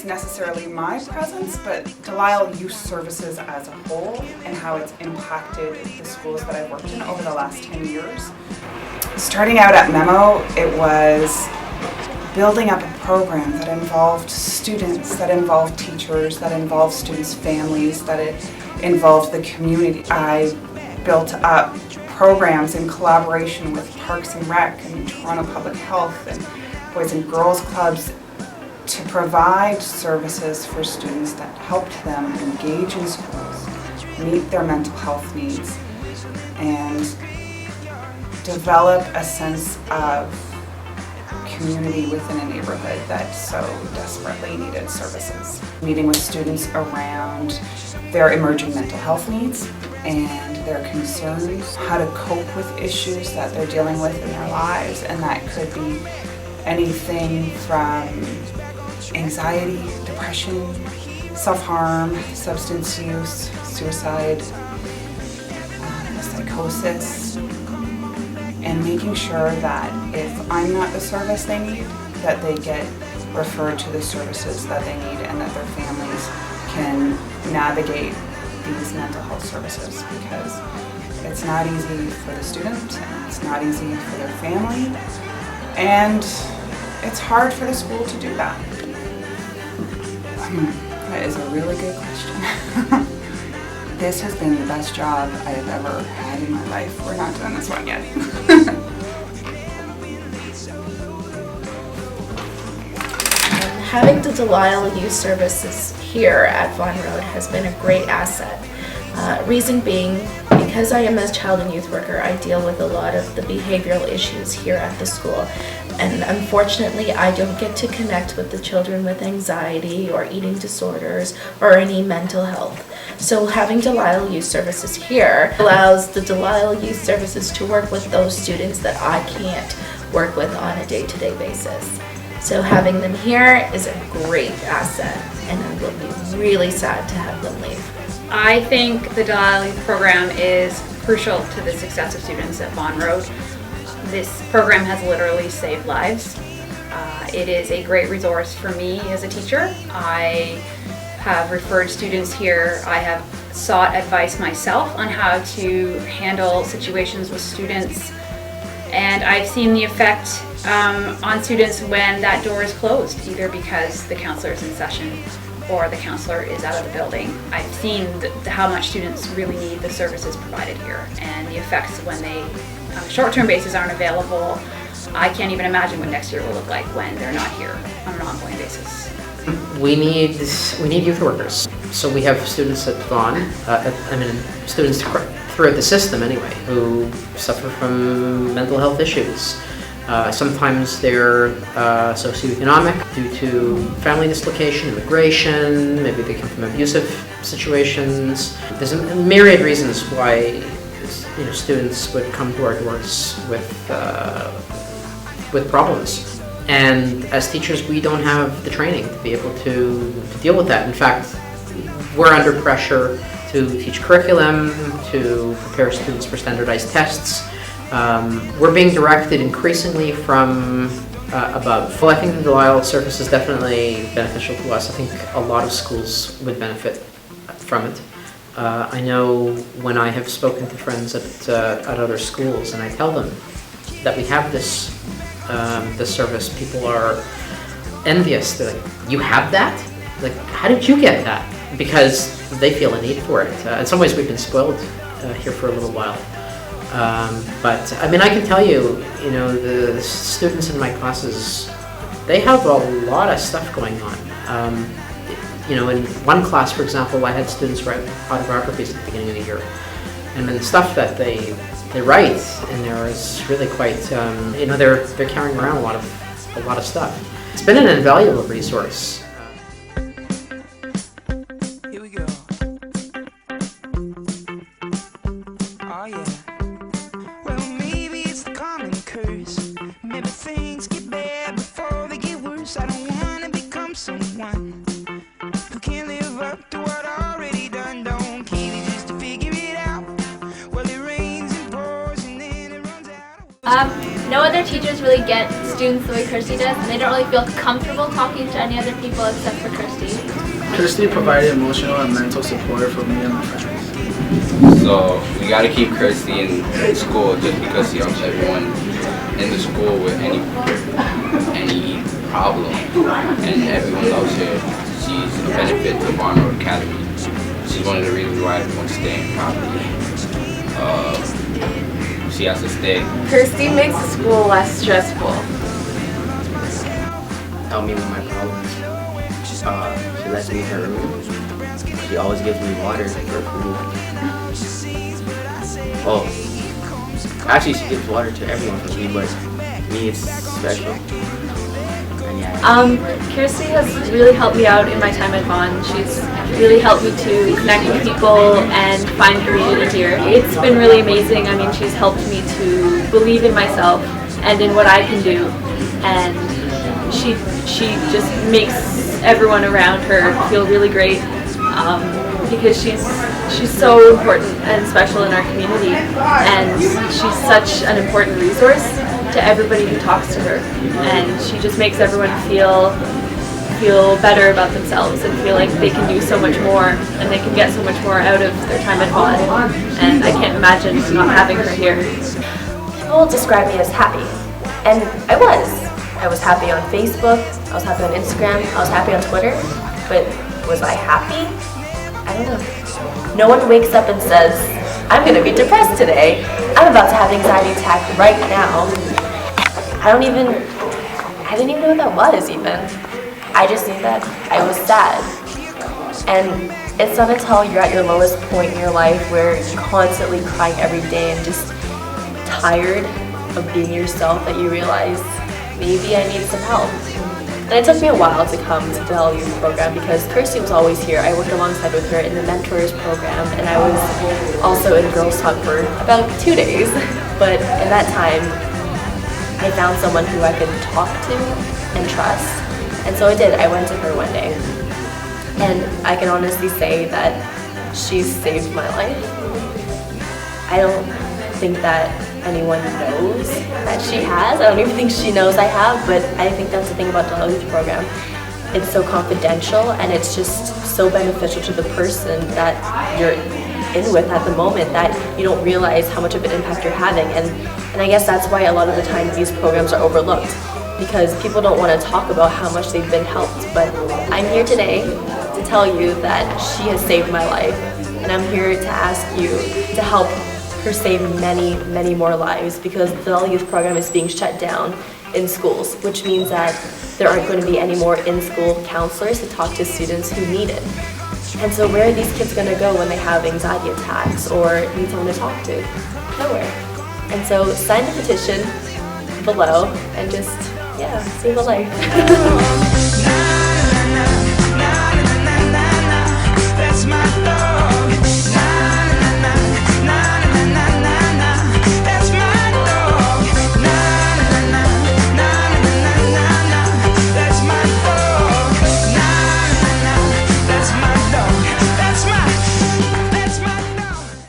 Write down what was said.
necessarily my presence, but Delisle Youth Services as a whole and how it's impacted the schools that I've worked in over the last 10 years. Starting out at Memo, it was building up a program that involved students, that involved teachers, that involved students' families, that it involved the community. I built up programs in collaboration with Parks and Rec and Toronto Public Health and Boys and Girls Clubs to provide services for students that helped them engage in schools, meet their mental health needs, and develop a sense of community within a neighborhood that so desperately needed services. Meeting with students around their emerging mental health needs and their concerns, how to cope with issues that they're dealing with in their lives, and that could be anything from anxiety, depression, self-harm, substance use, suicide, psychosis, and making sure that if I'm not the service they need, that they get referred to the services that they need and that their families can navigate these mental health services, because it's not easy for the student and it's not easy for their family, and it's hard for the school to do that. That is a really good question. This has been the best job I have ever had in my life. We're not doing this one yet. Having the Delisle Youth Services here at Vaughan Road has been a great asset. Reason being, because I am a child and youth worker, I deal with a lot of the behavioral issues here at the school. And unfortunately, I don't get to connect with the children with anxiety or eating disorders or any mental health. So having Delisle Youth Services here allows the Delisle Youth Services to work with those students that I can't work with on a day-to-day basis. So having them here is a great asset, and I will be really sad to have them leave. I think the Delisle Youth Program is crucial to the success of students at Vaughan Road. This program has literally saved lives. It is a great resource for me as a teacher. I have referred students here. I have sought advice myself on how to handle situations with students, and I've seen the effect on students when that door is closed, either because the counselor is in session or the counselor is out of the building. I've seen how much students really need the services provided here, and the effects when they, on a short-term basis, aren't available. I can't even imagine what next year will look like when they're not here on an ongoing basis. We need youth workers. So we have students at Vaughan, students throughout the system anyway, who suffer from mental health issues. Sometimes they're socioeconomic due to family dislocation, immigration, maybe they come from abusive situations. There's a myriad reasons why students would come to our doors with problems. And as teachers, we don't have the training to be able to deal with that. In fact, we're under pressure to teach curriculum, to prepare students for standardized tests. We're being directed increasingly from above. Well, I think the Delisle service is definitely beneficial to us. I think a lot of schools would benefit from it. I know when I have spoken to friends at other schools and I tell them that we have this service, people are envious. They're like, "You have that? Like, how did you get that?" Because they feel a need for it. In some ways, we've been spoiled here for a little while. But I mean, I can tell you, the students in my classes, they have a lot of stuff going on. In one class, for example, I had students write autobiographies at the beginning of the year, and then the stuff that they write in there is really quite, they're carrying around a lot of stuff. It's been an invaluable resource. Here we go. Oh yeah. Well, maybe it's the common curse. Maybe things get bad before they get worse. I don't wanna become someone who can't live up to what I already done. Don't keep it just to figure it out. Well, it rains and pours and then it runs out. No other teachers really get students the way Kirsty does, and they don't really feel comfortable talking to any other people except for Kirsty. Kirsty provided emotional and mental support for me and my friends. So we gotta keep Kirsty in school just because she helps everyone in the school with any problem, and everyone loves her. She's a benefit to Marwo Academy. She's one of the reasons why everyone's staying probably. She has to stay. Kirsty makes school less stressful. Help me with my problems. She lets me in her room. She always gives me water for food. Oh, actually she gives water to everyone for me, but me it's special. And yeah. Kirsty has really helped me out in my time at Vaughan. She's really helped me to connect with people and find community here. It's been really amazing. I mean, she's helped me to believe in myself and in what I can do, and she just makes everyone around her feel really great, because she's so important and special in our community, and she's such an important resource to everybody who talks to her, and she just makes everyone feel better about themselves and feel like they can do so much more and they can get so much more out of their time at Vaughan, and I can't imagine not having her here. People describe me as happy, and I was happy on Facebook, I was happy on Instagram, I was happy on Twitter, but was I happy? I don't know. No one wakes up and says, I'm going to be depressed today. I'm about to have an anxiety attack right now. I didn't even know what that was even. I just knew that I was sad. And it's not until you're at your lowest point in your life where you're constantly crying every day and just tired of being yourself that you realize maybe I need some help. And it took me a while to come to Delisle Youth Program because Kirsty was always here. I worked alongside with her in the Mentors program, and I was also in Girls Talk for about 2 days. But in that time, I found someone who I could talk to and trust. And so I did. I went to her one day. And I can honestly say that she's saved my life. I don't think that anyone knows that she has. I don't even think she knows I have, but I think that's the thing about the Delisle Youth Program. It's so confidential and it's just so beneficial to the person that you're in with at the moment that you don't realize how much of an impact you're having. And I guess that's why a lot of the time these programs are overlooked, because people don't want to talk about how much they've been helped. But I'm here today to tell you that she has saved my life, and I'm here to ask you to help her save many, many more lives, because the Delisle Youth Program is being shut down in schools, which means that there aren't going to be any more in-school counselors to talk to students who need it. And so where are these kids going to go when they have anxiety attacks or need someone to talk to? Nowhere. And so sign the petition below and just, yeah, save a life. That's my thought.